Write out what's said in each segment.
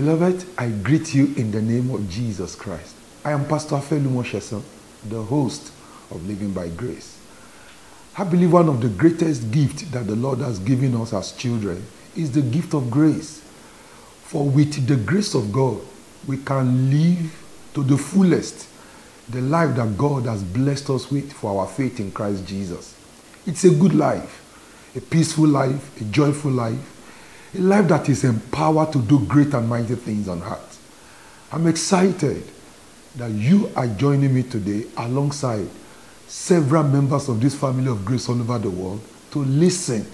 Beloved, I greet you in the name of Jesus Christ. I am Pastor Afelu Mosheson, the host of Living by Grace. I believe one of the greatest gifts that the Lord has given us as children is the gift of grace. For with the grace of God, we can live to the fullest the life that God has blessed us with for our faith in Christ Jesus. It's a good life, a peaceful life, a joyful life, a life that is empowered to do great and mighty things on earth. I'm excited that you are joining me today alongside several members of this family of grace all over the world to listen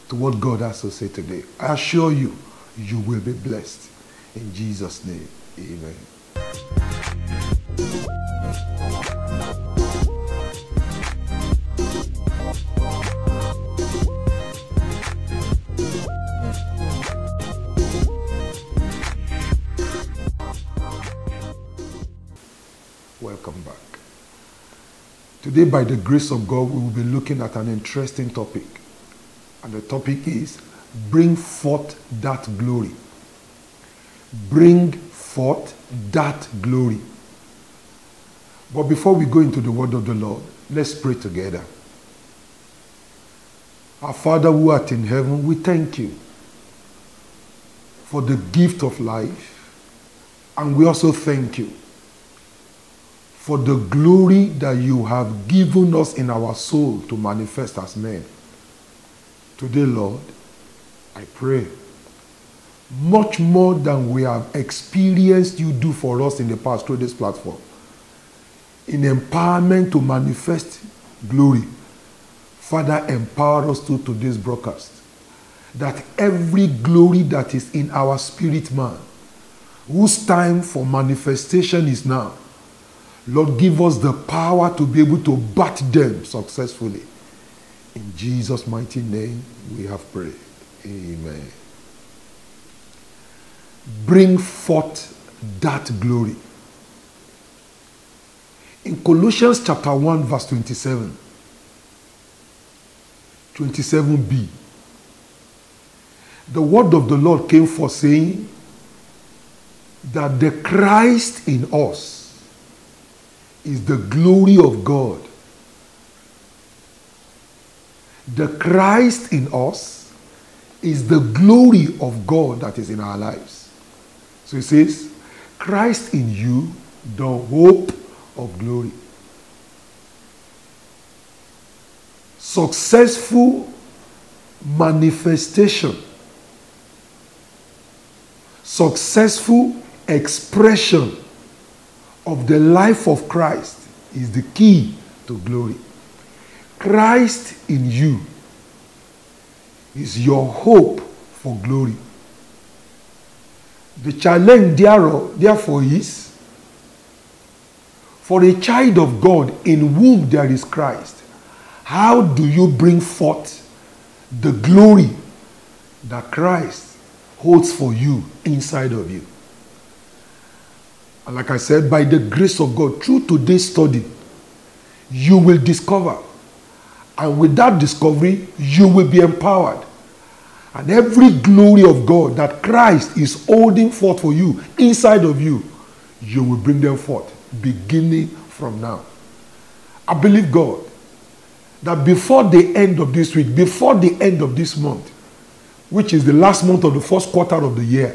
to what God has to say today. I assure you, you will be blessed. In Jesus' name, amen. Welcome back. Today, by the grace of God, we will be looking at an interesting topic. And the topic is, bring forth that glory. Bring forth that glory. But before we go into the word of the Lord, let's pray together. Our Father who art in heaven, we thank you for the gift of life. And we also thank you for the glory that you have given us in our soul to manifest as men. Today, Lord, I pray, much more than we have experienced you do for us in the past through this platform, in empowerment to manifest glory, Father, empower us to this broadcast, that every glory that is in our spirit man, whose time for manifestation is now, Lord, give us the power to be able to bat them successfully. In Jesus' mighty name, we have prayed. Amen. Bring forth that glory. In Colossians chapter 1, verse 27, 27b, the word of the Lord came forth saying that the Christ in us is the glory of God. The Christ in us is the glory of God that is in our lives. So it says, Christ in you, the hope of glory. Successful manifestation, successful expression of the life of Christ is the key to glory. Christ in you is your hope for glory. The challenge therefore is, for a child of God in whom there is Christ, how do you bring forth the glory that Christ holds for you inside of you? And like I said, by the grace of God, through today's study, you will discover. And with that discovery, you will be empowered. And every glory of God that Christ is holding forth for you, inside of you, you will bring them forth, beginning from now. I believe God that before the end of this week, before the end of this month, which is the last month of the first quarter of the year,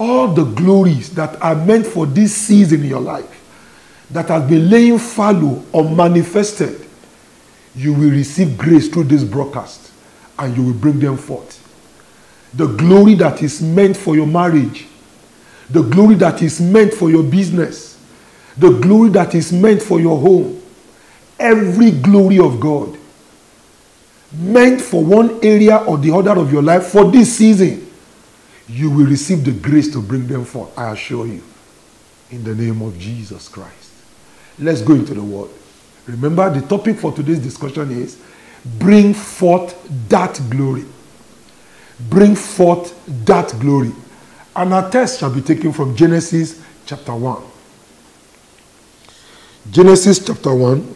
all the glories that are meant for this season in your life, that has been laying fallow or manifested, you will receive grace through this broadcast and you will bring them forth. The glory that is meant for your marriage, the glory that is meant for your business, the glory that is meant for your home, every glory of God meant for one area or the other of your life for this season, you will receive the grace to bring them forth, I assure you, in the name of Jesus Christ. Let's go into the word. Remember, the topic for today's discussion is, bring forth that glory. Bring forth that glory. And our text shall be taken from Genesis chapter 1. Genesis chapter 1,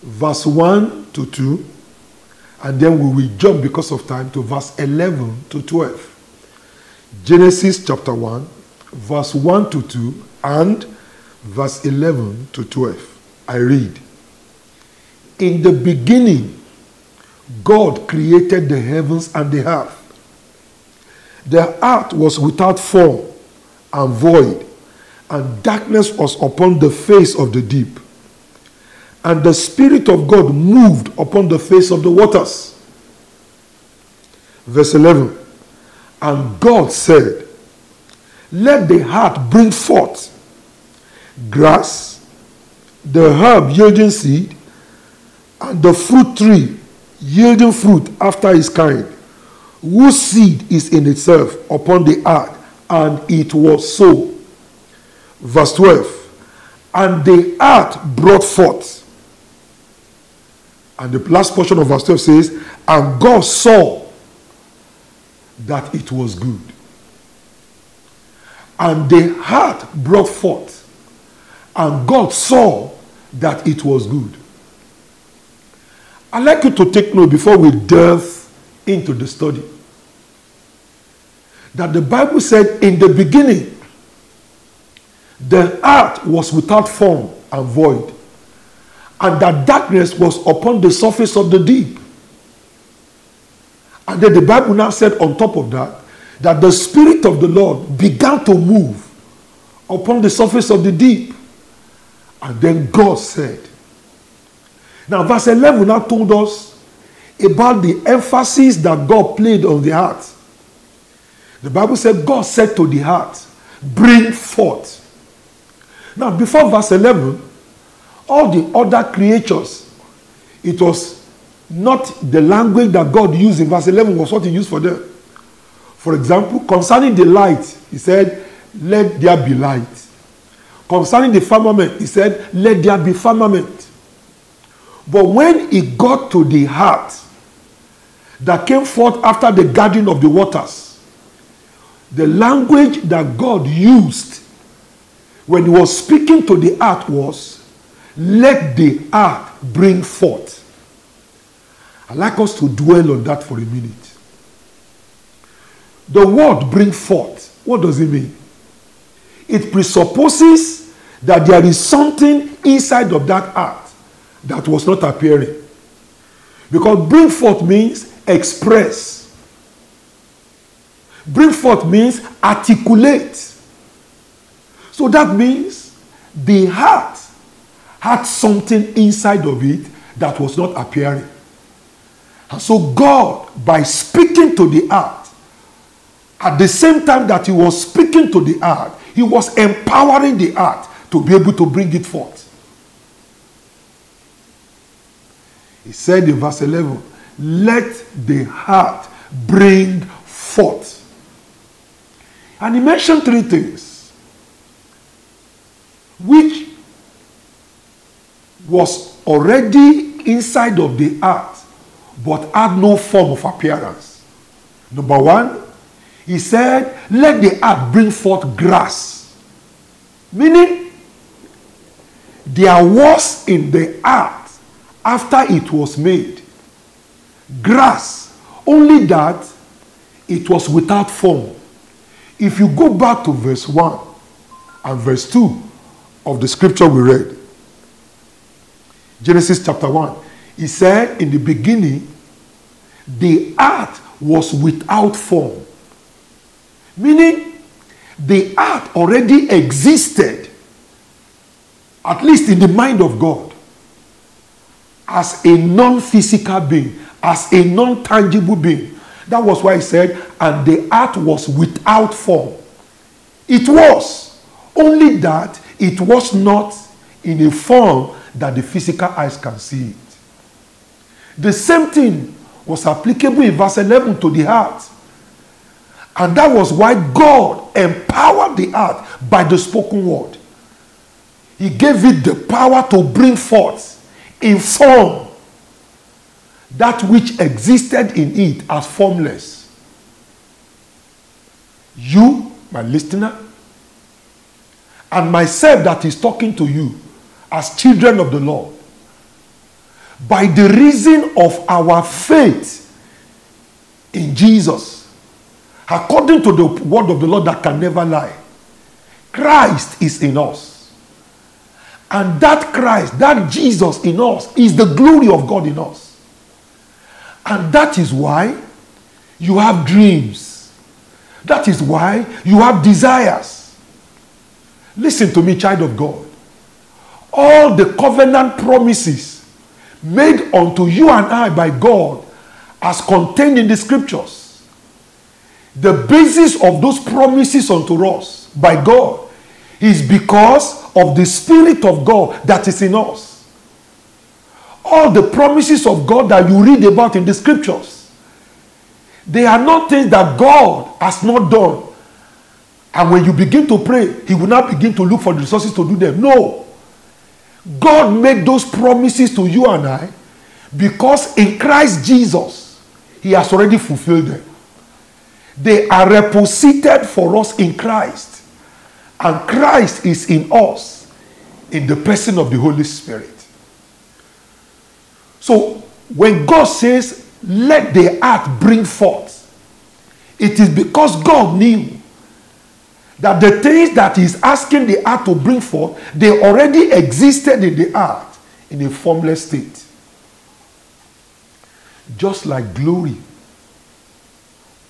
verse 1 to 2, and then we will jump because of time to verse 11 to 12. Genesis chapter 1, verse 1 to 2, and verse 11 to 12. I read. In the beginning, God created the heavens and the earth. The earth was without form and void, and darkness was upon the face of the deep. And the Spirit of God moved upon the face of the waters. Verse 11. And God said, let the earth bring forth grass, the herb yielding seed, and the fruit tree yielding fruit after his kind, whose seed is in itself upon the earth. And it was so. Verse 12. And the earth brought forth. And the last portion of verse 12 says, and God saw that it was good. And the earth brought forth. And God saw that it was good. I'd like you to take note before we delve into the study, that the Bible said in the beginning, the earth was without form and void, and that darkness was upon the surface of the deep. And then the Bible now said on top of that, that the Spirit of the Lord began to move upon the surface of the deep. And then God said. Now verse 11 now told us about the emphasis that God played on the heart. The Bible said God said to the heart, bring forth. Now before verse 11, all the other creatures, it was not the language that God used in verse 11 was what he used for them. For example, concerning the light, he said, let there be light. Concerning the firmament, he said, let there be firmament. But when it got to the heart that came forth after the gathering of the waters, the language that God used when he was speaking to the earth was, let the earth bring forth. I'd like us to dwell on that for a minute. The word bring forth, what does it mean? It presupposes that there is something inside of that earth that was not appearing. Because bring forth means express. Bring forth means articulate. So that means the heart had something inside of it that was not appearing. And so God, by speaking to the earth, at the same time that he was speaking to the earth, he was empowering the earth to be able to bring it forth. He said in verse 11, let the heart bring forth. And he mentioned three things, which was already inside of the earth, but had no form of appearance. Number one, he said, let the earth bring forth grass. Meaning, there was in the earth, after it was made, grass, only that it was without form. If you go back to verse 1 and verse 2 of the scripture we read, Genesis chapter 1, he said, in the beginning, the earth was without form. Meaning, the earth already existed, at least in the mind of God, as a non-physical being, as a non-tangible being. That was why he said, and the earth was without form. It was, only that it was not in a form that the physical eyes can see it. The same thing was applicable in verse 11 to the heart. And that was why God empowered the earth by the spoken word. He gave it the power to bring forth in form that which existed in it as formless. You, my listener, and myself that is talking to you as children of the Lord, by the reason of our faith in Jesus according to the word of the Lord that can never lie, Christ is in us. And that Christ, that Jesus in us, is the glory of God in us. And that is why you have dreams. That is why you have desires. Listen to me, child of God. All the covenant promises made unto you and I by God as contained in the scriptures, the basis of those promises unto us by God is because of the Spirit of God that is in us. All the promises of God that you read about in the scriptures, they are not things that God has not done. And when you begin to pray, he will not begin to look for the resources to do them. No. God made those promises to you and I because in Christ Jesus, he has already fulfilled them. They are reposited for us in Christ. And Christ is in us in the person of the Holy Spirit. So when God says, let the earth bring forth, it is because God knew that the things that he's asking the earth to bring forth, they already existed in the earth in a formless state. Just like glory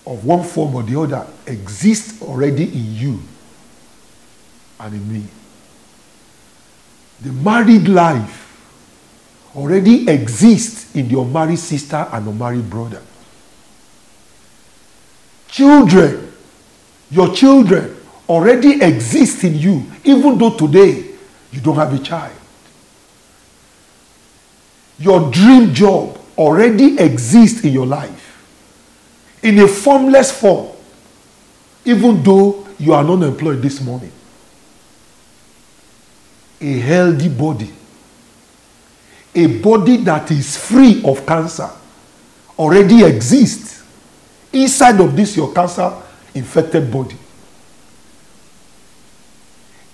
of one form or the other exists already in you and in me. The married life already exists in the unmarried sister and unmarried brother. Children, your children already exist in you, even though today you don't have a child. Your dream job already exists in your life in a formless form, even though you are not employed this morning. A healthy body, a body that is free of cancer, already exists inside of this your cancer infected body.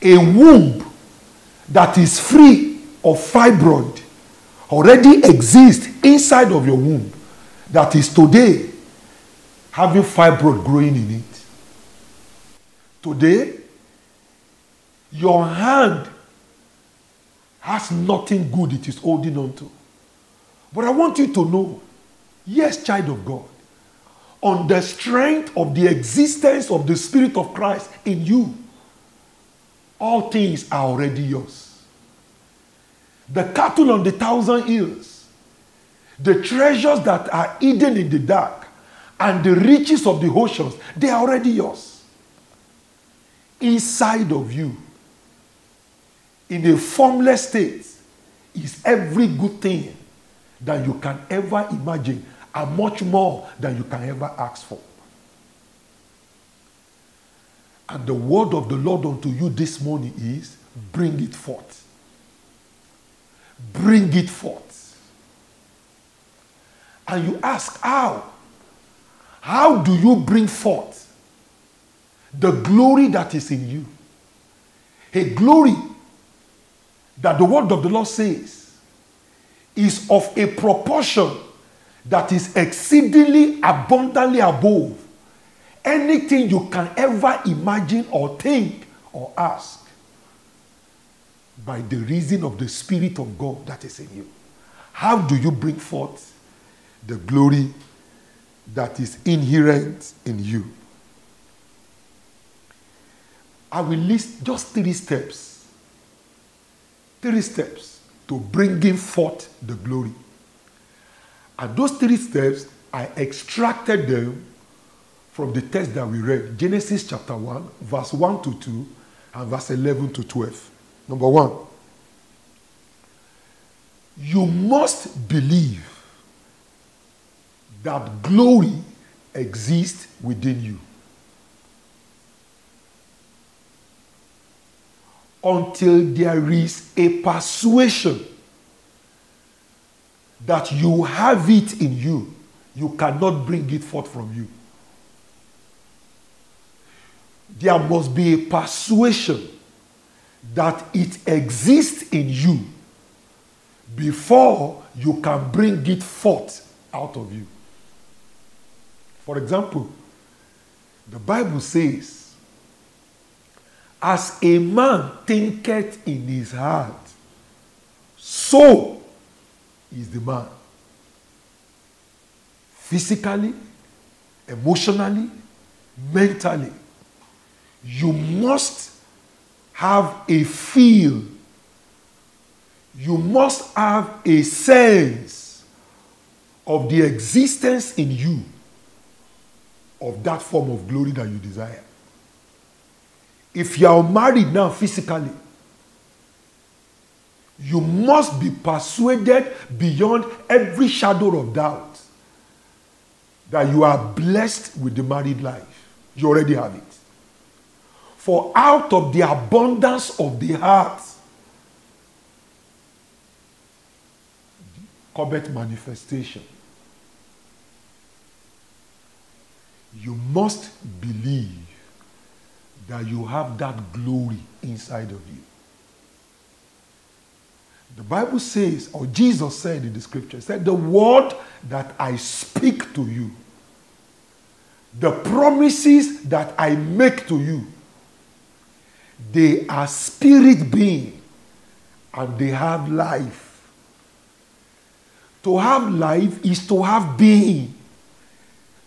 A womb that is free of fibroid already exists inside of your womb that is today having fibroid growing in it. Today, your hand has nothing good it is holding on to. But I want you to know, yes, child of God, on the strength of the existence of the Spirit of Christ in you, all things are already yours. The cattle on the 1,000 hills, the treasures that are hidden in the dark, and the riches of the oceans, they are already yours. Inside of you, in a formless state, is every good thing that you can ever imagine, and much more than you can ever ask for. And the word of the Lord unto you this morning is, bring it forth. Bring it forth. And you ask, how? How do you bring forth the glory that is in you? A glory that the word of the Lord says is of a proportion that is exceedingly abundantly above anything you can ever imagine or think or ask, by the reason of the Spirit of God that is in you. How do you bring forth the glory that is inherent in you? I will list just 3 steps. 3 steps to bringing forth the glory. And those 3 steps, I extracted them from the text that we read. Genesis chapter 1, verse 1 to 2, and verse 11 to 12. Number 1. You must believe that glory exists within you. Until there is a persuasion that you have it in you, you cannot bring it forth from you. There must be a persuasion that it exists in you before you can bring it forth out of you. For example, The Bible says, as a man thinketh in his heart, so is the man. Physically, emotionally, mentally. You must have a feel. You must have a sense of the existence in you of that form of glory that you desire. If you are married now physically, you must be persuaded beyond every shadow of doubt that you are blessed with the married life. You already have it. For out of the abundance of the heart, cometh manifestation. You must believe that you have that glory inside of you. The Bible says, or Jesus said in the scripture, said, the word that I speak to you, the promises that I make to you, they are spirit being and they have life. To have life is to have being.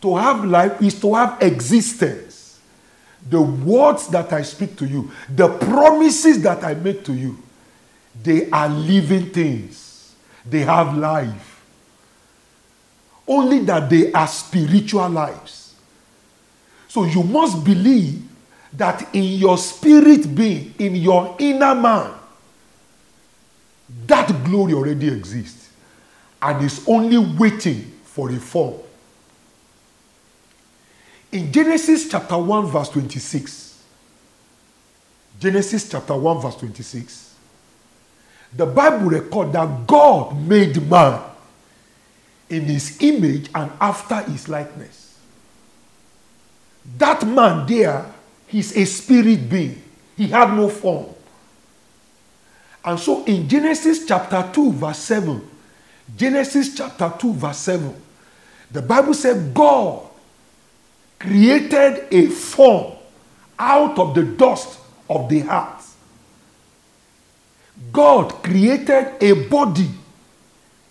To have life is to have existence. The words that I speak to you, the promises that I make to you, they are living things. They have life. Only that they are spiritual lives. So you must believe that in your spirit being, in your inner man, that glory already exists and is only waiting for a form. In Genesis chapter 1 verse 26, Genesis chapter 1 verse 26, the Bible records that God made man in his image and after his likeness. That man there, he's a spirit being. He had no form. And so in Genesis chapter 2 verse 7, Genesis chapter 2 verse 7, the Bible said God created a form out of the dust of the earth. God created a body,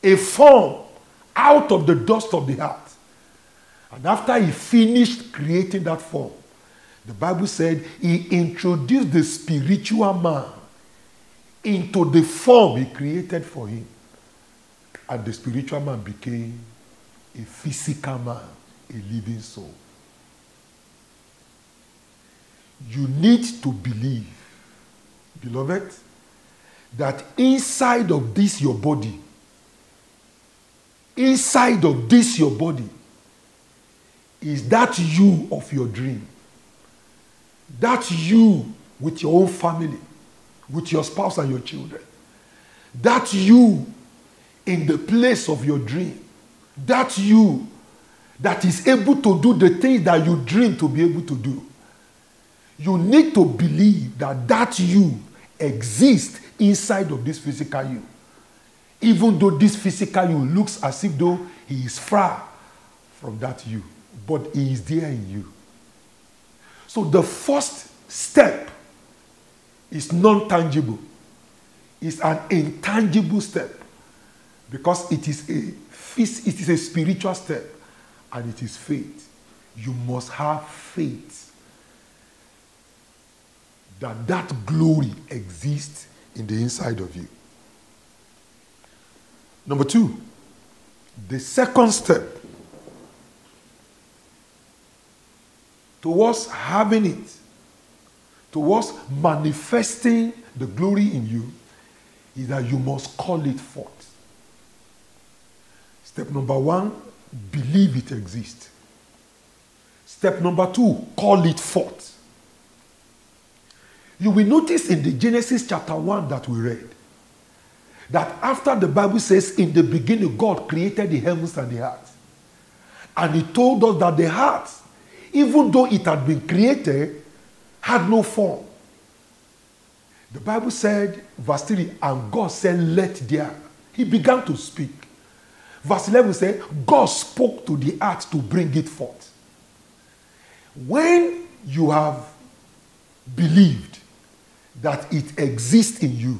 a form out of the dust of the earth. And after he finished creating that form, the Bible said he introduced the spiritual man into the form he created for him. And the spiritual man became a physical man, a living soul. You need to believe, beloved, that inside of this your body, inside of this your body, is that you of your dream. That you with your own family, with your spouse and your children. That you in the place of your dream. That you that is able to do the things that you dream to be able to do. You need to believe that that you exists inside of this physical you. Even though this physical you looks as if though he is far from that you. But he is there in you. So the first step is non-tangible. It's an intangible step. Because it is a spiritual step. And it is faith. You must have faith that that glory exists in the inside of you. Number 2, the second step towards having it, towards manifesting the glory in you, is that you must call it forth. Step number 1, believe it exists. Step number 2, call it forth. You will notice in the Genesis chapter 1 that we read, that after the Bible says, in the beginning God created the heavens and the earth. And he told us that the earth, even though it had been created, had no form. The Bible said, verse 3, and God said, let there. He began to speak. Verse 11 said, God spoke to the earth to bring it forth. When you have believed that it exists in you,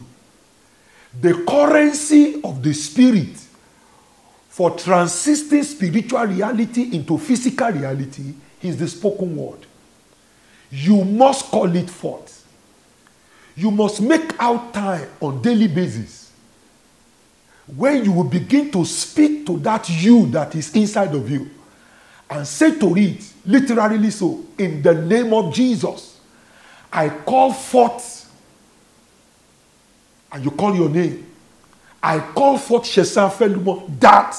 the currency of the Spirit for transisting spiritual reality into physical reality is the spoken word. You must call it forth. You must make out time on daily basis when you will begin to speak to that you that is inside of you and say to it, literally so, in the name of Jesus, I call forth, and you call your name. I call forth Shesan Felumon, that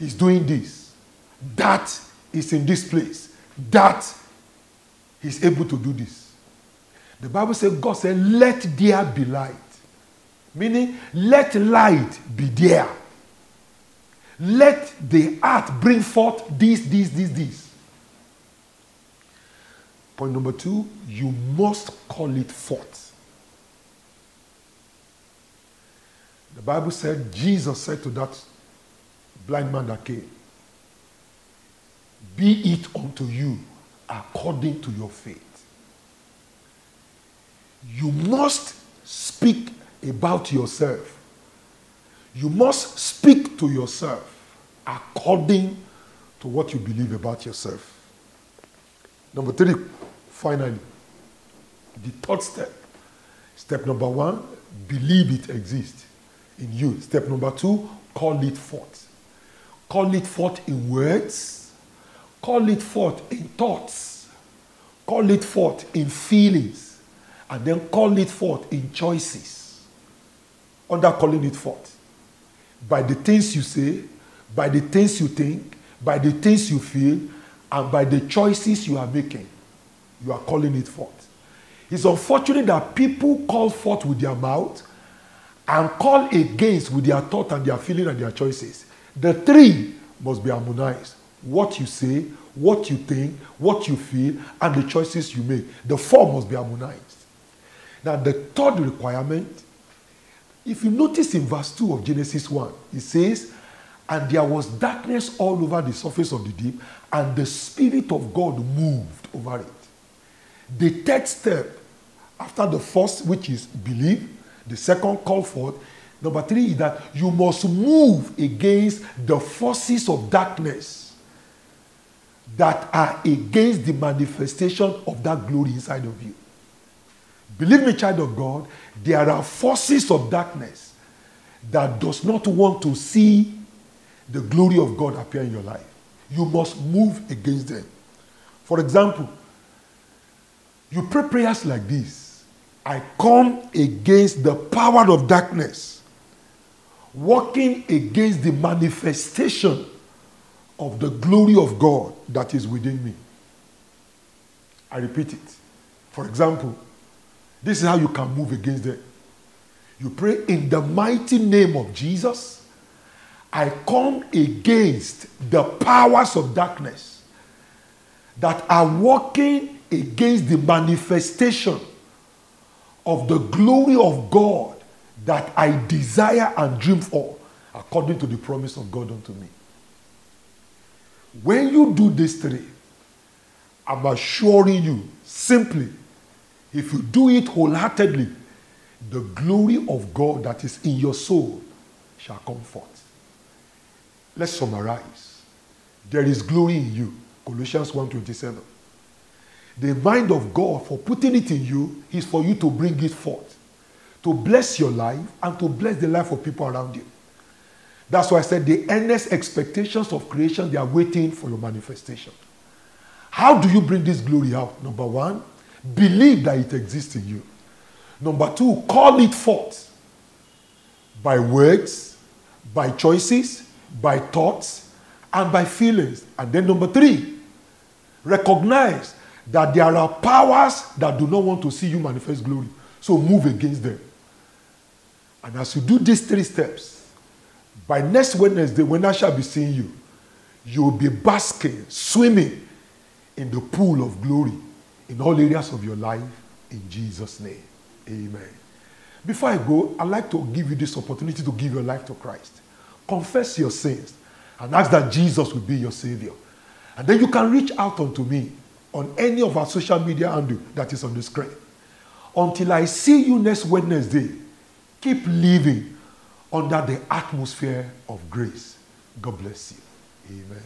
is doing this, that is in this place, that is able to do this. The Bible says, God said, let there be light. Meaning, let light be there. Let the earth bring forth this. Point number 2, you must call it forth. The Bible said, Jesus said to that blind man that came, be it unto you according to your faith. You must speak about yourself. You must speak to yourself according to what you believe about yourself. Number 3, finally, the third step. Step number 1, believe it exists in you. Step number 2, call it forth. Call it forth in words. Call it forth in thoughts. Call it forth in feelings. And then call it forth in choices. Under calling it forth. By the things you say, by the things you think, by the things you feel, and by the choices you are making. You are calling it forth. It's unfortunate that people call forth with their mouth and call against with their thought and their feeling and their choices. The 3 must be harmonized. What you say, what you think, what you feel, and the choices you make. The 4 must be harmonized. Now, the third requirement, if you notice in verse 2 of Genesis 1, it says, and there was darkness all over the surface of the deep, and the Spirit of God moved over it. The third step, after the first, which is believe, the second, call forth. Number 3 is that you must move against the forces of darkness that are against the manifestation of that glory inside of you. Believe me, child of God, there are forces of darkness that does not want to see the glory of God appear in your life. You must move against them. For example, you pray prayers like this: I come against the power of darkness, working against the manifestation of the glory of God that is within me. I repeat it. For example, this is how you can move against them. You pray, in the mighty name of Jesus, I come against the powers of darkness that are working against the manifestation of the glory of God that I desire and dream for, according to the promise of God unto me. When you do these 3, I'm assuring you, simply, if you do it wholeheartedly, the glory of God that is in your soul shall come forth. Let's summarize. There is glory in you. Colossians 1:27. The mind of God for putting it in you is for you to bring it forth, to bless your life and to bless the life of people around you. That's why I said the earnest expectations of creation, they are waiting for your manifestation. How do you bring this glory out? Number 1, believe that it exists in you. Number 2, call it forth by words, by choices, by thoughts, and by feelings. And then number 3, recognize that there are powers that do not want to see you manifest glory. So move against them. And as you do these 3 steps, by next Wednesday, when I shall be seeing you, you will be basking, swimming in the pool of glory in all areas of your life, in Jesus' name. Amen. Before I go, I'd like to give you this opportunity to give your life to Christ. Confess your sins and ask that Jesus will be your Savior. And then you can reach out unto me on any of our social media handle that is on the screen. Until I see you next Wednesday, keep living under the atmosphere of grace. God bless you. Amen.